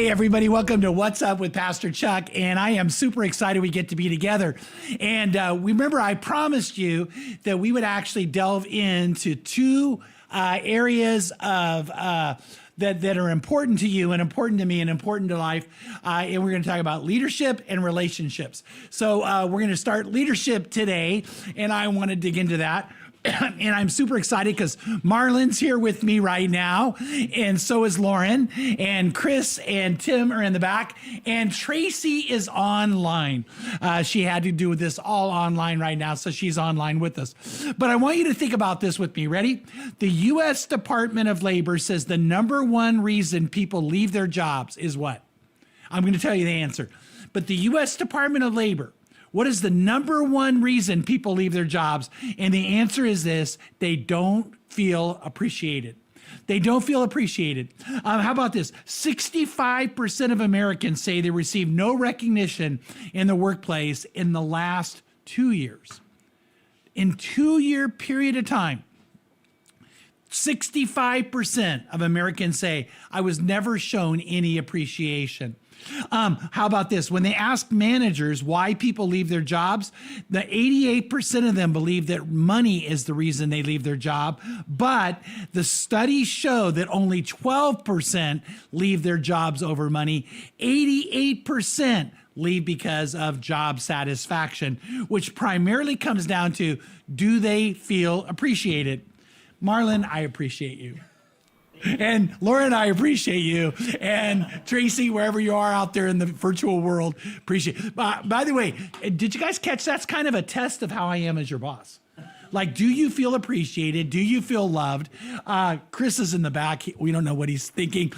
Hey everybody, welcome to What's Up with Pastor Chuck, and I am super excited we get to be together. And remember, I promised you that we would actually delve into two areas of that are important to you and important to me and important to life. And we're going to talk about leadership and relationships. So we're going to start leadership today, and I want to dig into that. And I'm super excited because Marlon's here with me right now, and so is Lauren, and Chris and Tim are in the back, and Tracy is online. She had to do this all online right now, so she's online with us. But I want you to think about this with me. Ready? The U.S. Department of Labor says the number one reason people leave their jobs is what? I'm going to tell you the answer. But the U.S. Department of Labor, what is the number one reason people leave their jobs? And the answer is this: they don't feel appreciated. They don't feel appreciated. How about this? 65% of Americans say they received no recognition in the workplace in the last 2 years. In 2-year period of time, 65% of Americans say, I was never shown any appreciation. How about this? When they ask managers why people leave their jobs, the 88% of them believe that money is the reason they leave their job. But the studies show that only 12% leave their jobs over money. 88% leave because of job satisfaction, which primarily comes down to, do they feel appreciated? Marlon, I appreciate you. And Lauren, I appreciate you. And Tracy, wherever you are out there in the virtual world, appreciate it. By the way, did you guys catch that's kind of a test of how I am as your boss? Like, do you feel appreciated? Do you feel loved? Chris is in the back. We don't know what he's thinking.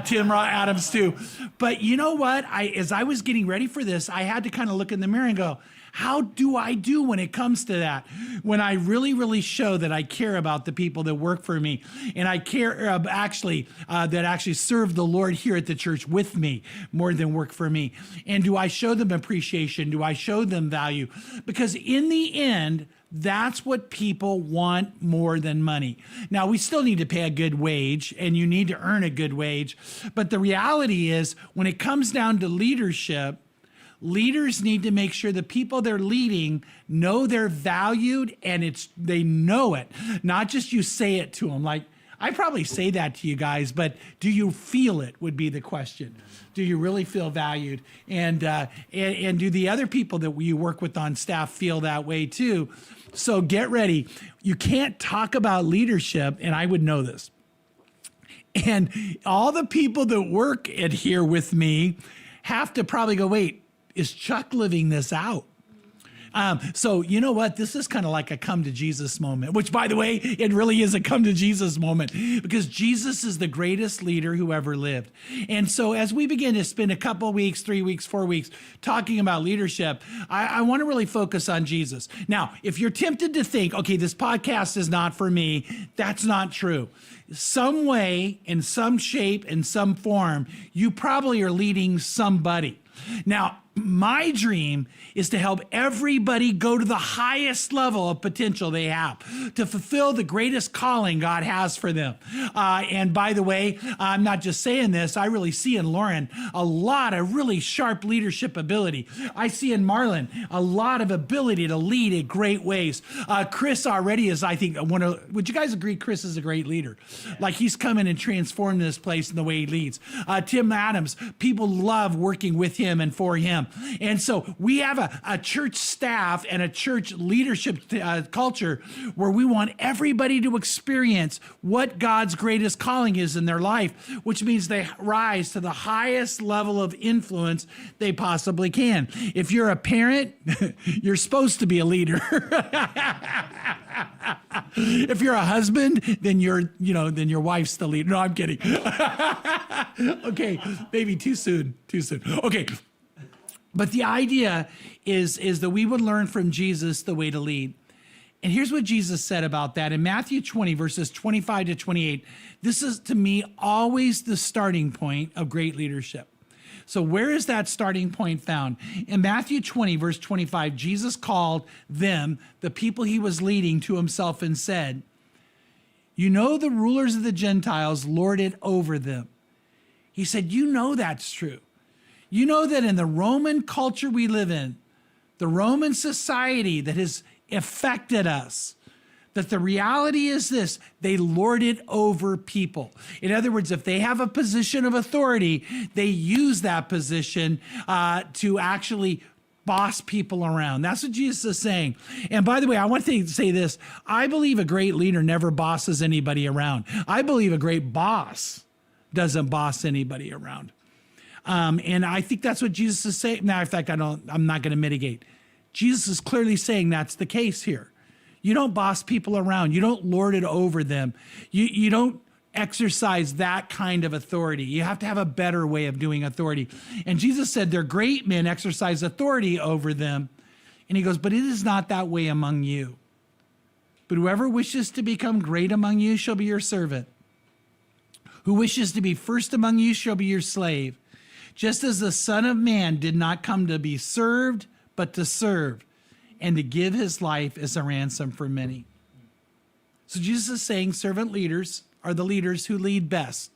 Tim Adams too. But you know what? As I was getting ready for this, I had to kind of look in the mirror and go, how do I do when it comes to that? When I really, really show that I care about the people that work for me, and I care that actually serve the Lord here at the church with me more than work for me. And do I show them appreciation? Do I show them value? Because in the end, that's what people want more than money. Now, we still need to pay a good wage, and you need to earn a good wage. But the reality is, when it comes down to leadership, leaders need to make sure the people they're leading know they're valued, and they know it. Not just you say it to them. Like, I probably say that to you guys, but do you feel it would be the question. Do you really feel valued? And do the other people that you work with on staff feel that way too? So get ready. You can't talk about leadership, and I would know this. And all the people that work at here with me have to probably go, wait, is Chuck living this out? So you know what? This is kind of like a come to Jesus moment, which, by the way, it really is a come to Jesus moment, because Jesus is the greatest leader who ever lived. And so as we begin to spend a couple weeks, 3 weeks, 4 weeks talking about leadership, I want to really focus on Jesus. Now, if you're tempted to think, okay, this podcast is not for me, that's not true. Some way, in some shape, in some form, you probably are leading somebody. Now, my dream is to help everybody go to the highest level of potential they have, to fulfill the greatest calling God has for them. And by the way, I'm not just saying this, I really see in Lauren a lot of really sharp leadership ability. I see in Marlon a lot of ability to lead in great ways. Chris already is, I think, would you guys agree Chris is a great leader? Like, he's come in and transformed this place in the way he leads. Tim Adams, people love working with him and for him. And so we have a church staff and a church leadership culture where we want everybody to experience what God's greatest calling is in their life, which means they rise to the highest level of influence they possibly can. If you're a parent, you're supposed to be a leader. If you're a husband, then your wife's the leader. No, I'm kidding. Okay, maybe too soon. Okay. But the idea is that we would learn from Jesus the way to lead. And here's what Jesus said about that. In Matthew 20, verses 25 to 28, this is, to me, always the starting point of great leadership. So where is that starting point found? In Matthew 20, verse 25, Jesus called them, the people he was leading, to himself and said, "You know the rulers of the Gentiles lord it over them. He said, you know that's true. You know that in the Roman culture we live in, the Roman society that has affected us, that the reality is this: they lord it over people. In other words, if they have a position of authority, they use that position to actually boss people around. That's what Jesus is saying. And by the way, I want to say this. I believe a great leader never bosses anybody around. I believe a great boss doesn't boss anybody around. And I think that's what Jesus is saying. Now, in fact, I'm not going to mitigate. Jesus is clearly saying that's the case here. You don't boss people around. You don't lord it over them. You don't exercise that kind of authority. You have to have a better way of doing authority. And Jesus said their great men exercise authority over them. And he goes, but it is not that way among you. But whoever wishes to become great among you shall be your servant. Who wishes to be first among you shall be your slave. Just as the Son of Man did not come to be served, but to serve, and to give his life as a ransom for many. So Jesus is saying servant leaders are the leaders who lead best.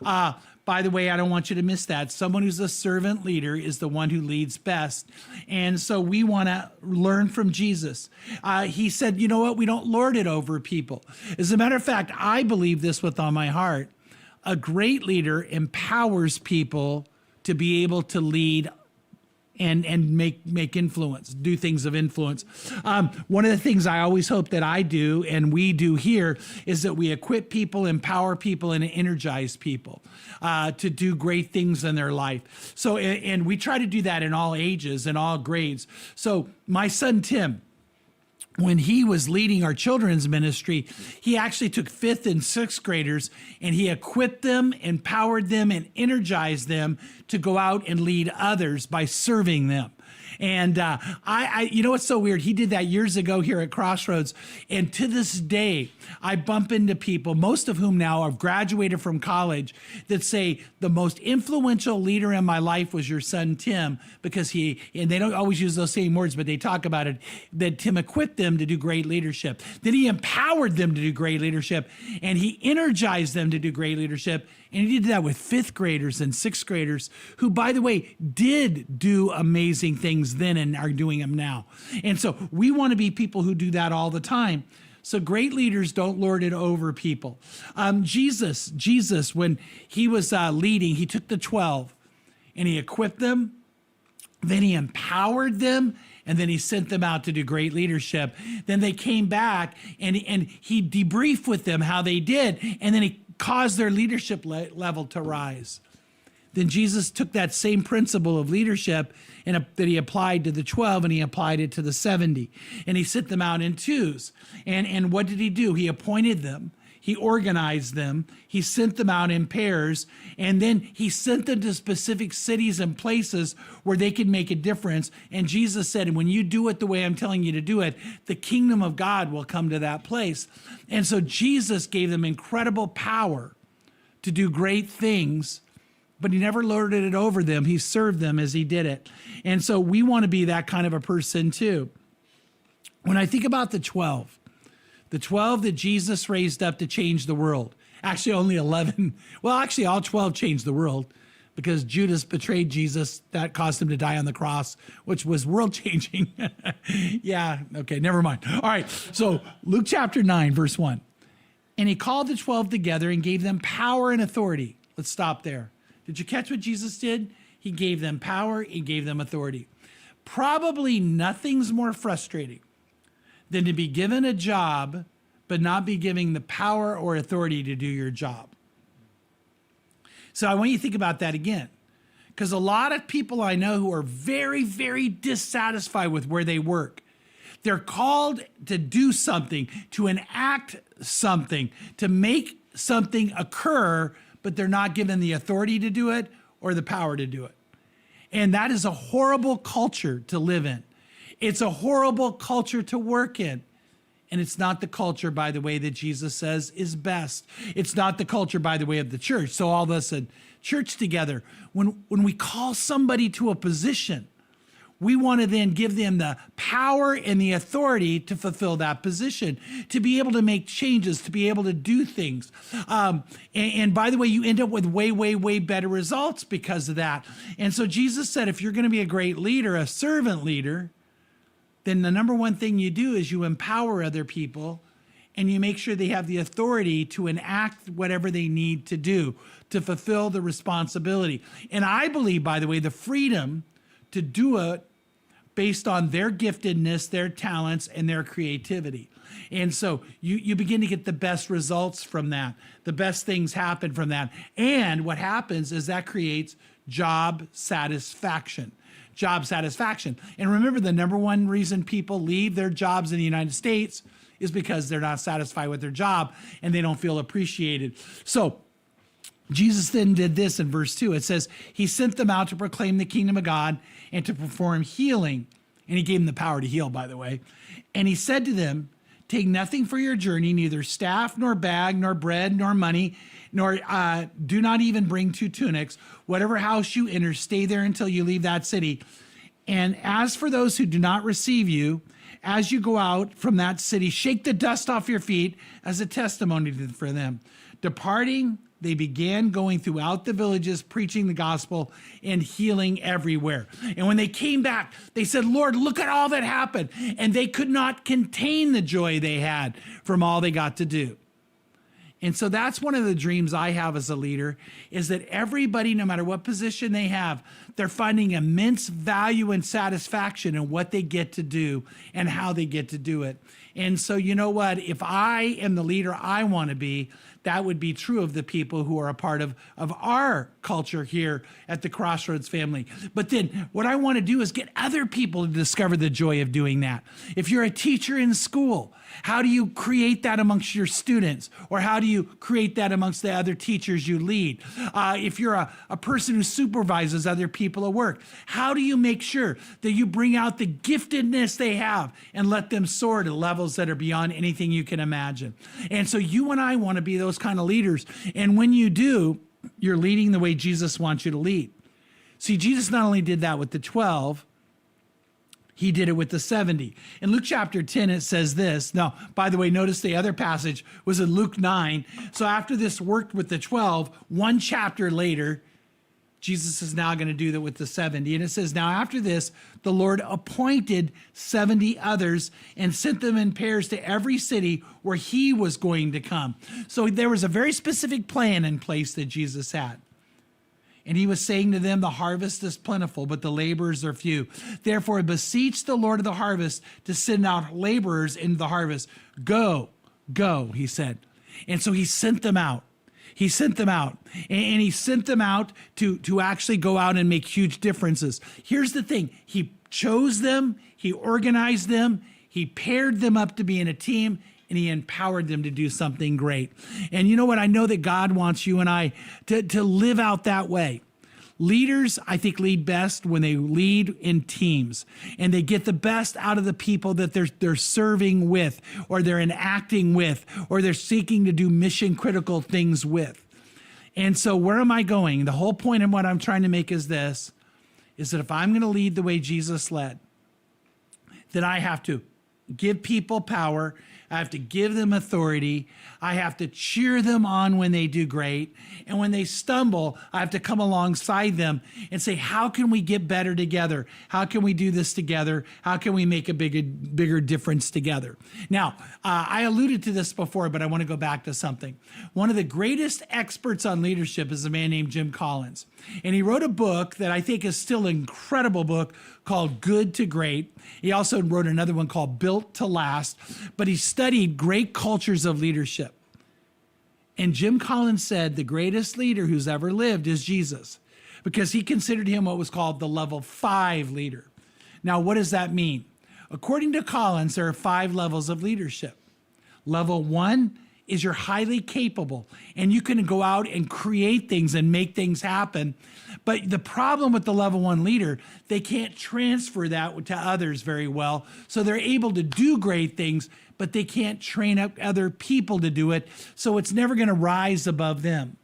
By the way, I don't want you to miss that. Someone who's a servant leader is the one who leads best. And so we want to learn from Jesus. He said, you know what? We don't lord it over people. As a matter of fact, I believe this with all my heart. A great leader empowers people to be able to lead and make influence, do things of influence. One of the things I always hope that I do and we do here is that we equip people, empower people, and energize people to do great things in their life. So, and we try to do that in all ages and all grades. So my son, Tim, when he was leading our children's ministry, he actually took 5th and 6th graders and he equipped them, empowered them, and energized them to go out and lead others by serving them. And you know what's so weird? He did that years ago here at Crossroads. And to this day, I bump into people, most of whom now have graduated from college, that say the most influential leader in my life was your son, Tim, because and they don't always use those same words, but they talk about it, that Tim equipped them to do great leadership. Then he empowered them to do great leadership, and he energized them to do great leadership. And he did that with 5th graders and 6th graders who, by the way, did do amazing things then and are doing them now. And so we want to be people who do that all the time. So great leaders don't lord it over people. Jesus, when he was leading, he took the 12 and he equipped them, then he empowered them, and then he sent them out to do great leadership. Then they came back and he debriefed with them how they did, and then he caused their leadership level to rise. Then Jesus took that same principle of leadership that he applied to the 12, and he applied it to the 70. And he sent them out in twos. And what did he do? He appointed them. He organized them. He sent them out in pairs. And then he sent them to specific cities and places where they could make a difference. And Jesus said, when you do it the way I'm telling you to do it, the kingdom of God will come to that place. And so Jesus gave them incredible power to do great things, but he never lorded it over them. He served them as he did it. And so we want to be that kind of a person too. When I think about the 12 that Jesus raised up to change the world, actually only 11, well, actually all 12 changed the world, because Judas betrayed Jesus. That caused him to die on the cross, which was world changing. Yeah, okay, never mind. All right, so Luke chapter 9, verse 1. And he called the 12 together and gave them power and authority. Let's stop there. Did you catch what Jesus did? He gave them power, he gave them authority. Probably nothing's more frustrating than to be given a job, but not be given the power or authority to do your job. So I want you to think about that again, because a lot of people I know who are very, very dissatisfied with where they work. They're called to do something, to enact something, to make something occur, but they're not given the authority to do it or the power to do it. And that is a horrible culture to live in. It's a horrible culture to work in. And it's not the culture, by the way, that Jesus says is best. It's not the culture, by the way, of the church. So all of us in church together, when we call somebody to a position, we want to then give them the power and the authority to fulfill that position, to be able to make changes, to be able to do things. And by the way, you end up with way, way, way better results because of that. And so Jesus said, if you're going to be a great leader, a servant leader, then the number one thing you do is you empower other people and you make sure they have the authority to enact whatever they need to do to fulfill the responsibility. And I believe, by the way, the freedom to do it based on their giftedness, their talents, and their creativity. And so you begin to get the best results from that. The best things happen from that. And what happens is that creates job satisfaction. Job satisfaction. And remember, the number one reason people leave their jobs in the United States is because they're not satisfied with their job and they don't feel appreciated. So Jesus then did this in verse 2. It says, he sent them out to proclaim the kingdom of God and to perform healing. And he gave them the power to heal, by the way. And he said to them, take nothing for your journey, neither staff, nor bag, nor bread, nor money, nor do not even bring 2 tunics. Whatever house you enter, stay there until you leave that city. And as for those who do not receive you, as you go out from that city, shake the dust off your feet as a testimony for them. Departing, they began going throughout the villages, preaching the gospel and healing everywhere. And when they came back, they said, Lord, look at all that happened. And they could not contain the joy they had from all they got to do. And so that's one of the dreams I have as a leader, is that everybody, no matter what position they have, they're finding immense value and satisfaction in what they get to do and how they get to do it. And so, you know what? If I am the leader I want to be, that would be true of the people who are a part of our culture here at the Crossroads family. But then what I want to do is get other people to discover the joy of doing that. If you're a teacher in school, how do you create that amongst your students? Or how do you create that amongst the other teachers you lead? If you're a person who supervises other people at work, how do you make sure that you bring out the giftedness they have and let them soar to levels that are beyond anything you can imagine? And so you and I want to be those kind of leaders. And when you do, you're leading the way Jesus wants you to lead. See, Jesus not only did that with the 12, he did it with the 70. In Luke chapter 10, it says this. Now, by the way, notice the other passage was in Luke 9. So after this worked with the 12, one chapter later, Jesus is now going to do that with the 70. And it says, now after this, the Lord appointed 70 others and sent them in pairs to every city where he was going to come. So there was a very specific plan in place that Jesus had. And he was saying to them, the harvest is plentiful, but the laborers are few. Therefore, beseech the Lord of the harvest to send out laborers into the harvest. Go, he said. And so he sent them out. He sent them out, and he sent them out to actually go out and make huge differences. Here's the thing. He chose them, he organized them, he paired them up to be in a team, and he empowered them to do something great. And you know what? I know that God wants you and I to live out that way. Leaders, I think, lead best when they lead in teams and they get the best out of the people that they're serving with, or they're enacting with, or they're seeking to do mission critical things with. And so where am I going? The whole point of what I'm trying to make is this, is that if I'm going to lead the way Jesus led, then I have to give people power. I have to give them authority. I have to cheer them on when they do great. And when they stumble, I have to come alongside them and say, how can we get better together? How can we do this together? How can we make a bigger difference together? Now, I alluded to this before, but I want to go back to something. One of the greatest experts on leadership is a man named Jim Collins. And he wrote a book that I think is still an incredible book called Good to Great. He also wrote another one called Built to Last, but he studied great cultures of leadership. And Jim Collins said the greatest leader who's ever lived is Jesus, because he considered him what was called the level 5 leader. Now, what does that mean? According to Collins, there are 5 levels of leadership. Level 1 is you're highly capable and you can go out and create things and make things happen. But the problem with the level 1 leader, they can't transfer that to others very well. So they're able to do great things, but they can't train up other people to do it. So it's never going to rise above them.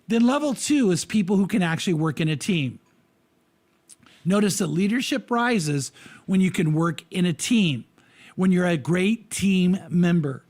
Then level 2 is people who can actually work in a team. Notice that leadership rises when you can work in a team, when you're a great team member.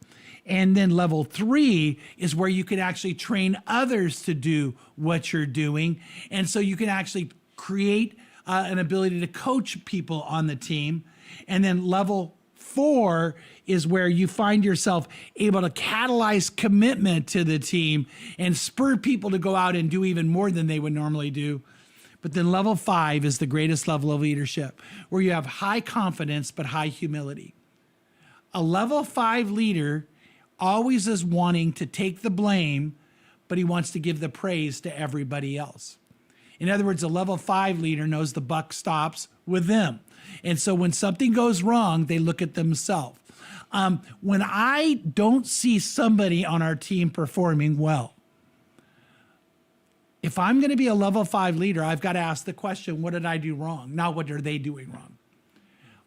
And then level 3 is where you can actually train others to do what you're doing. And so you can actually create an ability to coach people on the team. And then level 4 is where you find yourself able to catalyze commitment to the team and spur people to go out and do even more than they would normally do. But then level 5 is the greatest level of leadership, where you have high confidence but high humility. A level 5 leader always is wanting to take the blame, but he wants to give the praise to everybody else. In other words, a level 5 leader knows the buck stops with them. And so when something goes wrong, they look at themselves. When I don't see somebody on our team performing well, if I'm going to be a level 5 leader, I've got to ask the question, what did I do wrong? Not what are they doing wrong?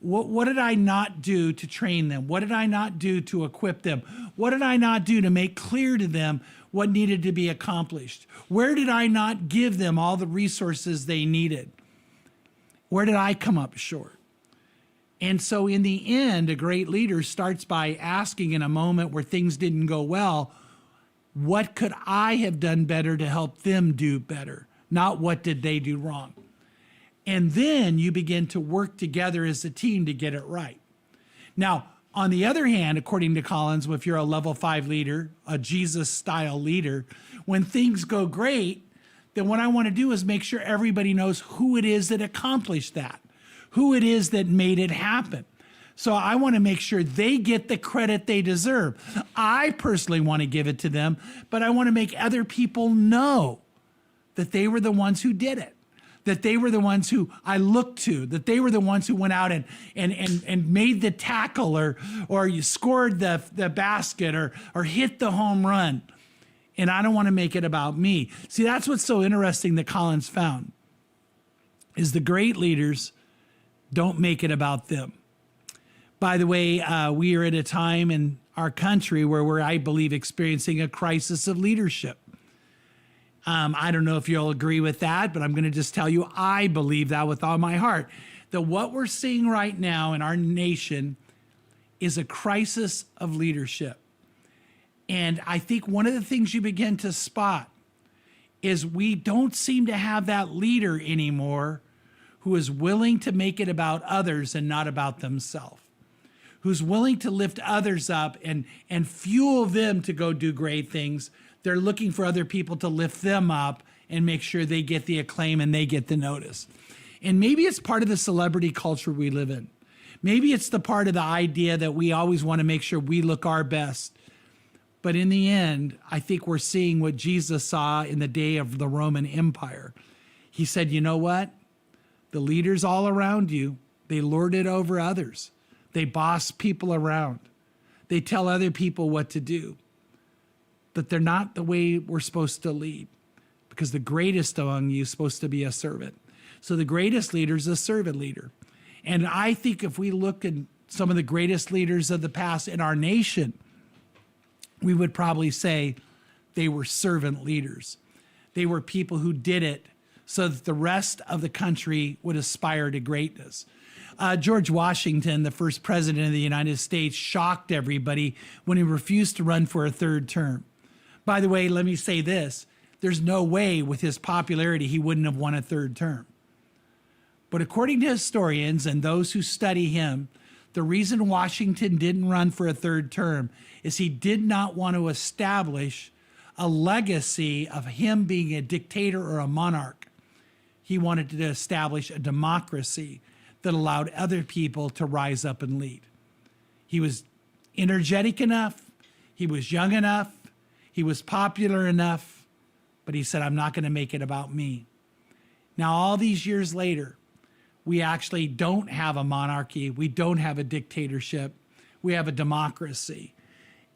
What did I not do to train them? What did I not do to equip them? What did I not do to make clear to them what needed to be accomplished? Where did I not give them all the resources they needed? Where did I come up short? And so in the end, a great leader starts by asking in a moment where things didn't go well, what could I have done better to help them do better? Not what did they do wrong? And then you begin to work together as a team to get it right. Now, on the other hand, according to Collins, if you're a level 5 leader, a Jesus-style leader, when things go great, then what I want to do is make sure everybody knows who it is that accomplished that, who it is that made it happen. So I want to make sure they get the credit they deserve. I personally want to give it to them, but I want to make other people know that they were the ones who did it, that they were the ones who I looked to, that they were the ones who went out and made the tackle or you scored the basket or hit the home run. And I don't want to make it about me. See, that's what's so interesting that Collins found, is the great leaders don't make it about them. By the way, we are at a time in our country where we're, I believe, experiencing a crisis of leadership. I don't know if you'll agree with that, but I'm going to just tell you, I believe that with all my heart, that what we're seeing right now in our nation is a crisis of leadership. And I think one of the things you begin to spot is we don't seem to have that leader anymore who is willing to make it about others and not about themselves, who's willing to lift others up and fuel them to go do great things. They're looking for other people to lift them up and make sure they get the acclaim and they get the notice. And maybe it's part of the celebrity culture we live in. Maybe it's the part of the idea that we always want to make sure we look our best. But in the end, I think we're seeing what Jesus saw in the day of the Roman Empire. He said, you know what? The leaders all around you, they lord it over others. They boss people around. They tell other people what to do. But they're not the way we're supposed to lead, because the greatest among you is supposed to be a servant. So the greatest leader is a servant leader. And I think if we look at some of the greatest leaders of the past in our nation, we would probably say they were servant leaders. They were people who did it so that the rest of the country would aspire to greatness. George Washington, the first president of the United States, shocked everybody when he refused to run for a third term. By the way, let me say this. There's no way with his popularity he wouldn't have won a third term. But according to historians and those who study him, the reason Washington didn't run for a third term is he did not want to establish a legacy of him being a dictator or a monarch. He wanted to establish a democracy that allowed other people to rise up and lead. He was energetic enough. He was young enough. He was popular enough. But he said, I'm not going to make it about me. Now, all these years later, we actually don't have a monarchy. We don't have a dictatorship. We have a democracy.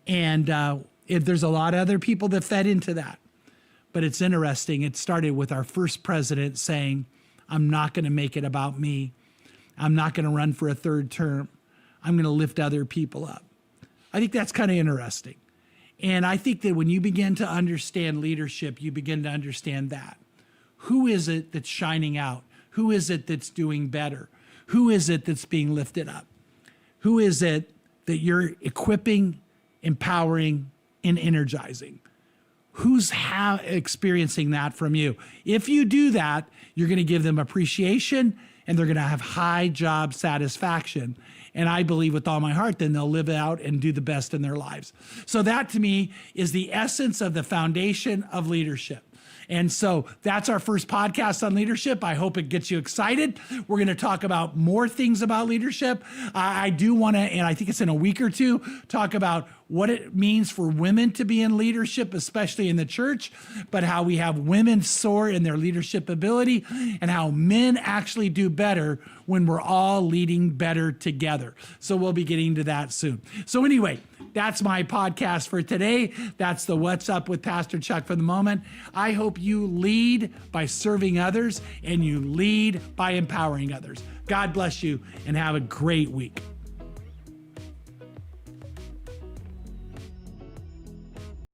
And there's a lot of other people that fed into that. But it's interesting. It started with our first president saying, I'm not going to make it about me. I'm not going to run for a third term. I'm going to lift other people up. I think that's kind of interesting. And I think that when you begin to understand leadership, you begin to understand that. Who is it that's shining out? Who is it that's doing better? Who is it that's being lifted up? Who is it that you're equipping, empowering, and energizing? Who's experiencing that from you? If you do that, you're going to give them appreciation and they're going to have high job satisfaction. And I believe with all my heart, then they'll live out and do the best in their lives. So that to me is the essence of the foundation of leadership. And so that's our first podcast on leadership. I hope it gets you excited. We're going to talk about more things about leadership. I do want to, and I think it's in a week or two, talk about what it means for women to be in leadership, especially in the church, but how we have women soar in their leadership ability and how men actually do better when we're all leading better together. So we'll be getting to that soon. So anyway, that's my podcast for today. That's the What's Up with Pastor Chuck for the moment. I hope you lead by serving others and you lead by empowering others. God bless you and have a great week.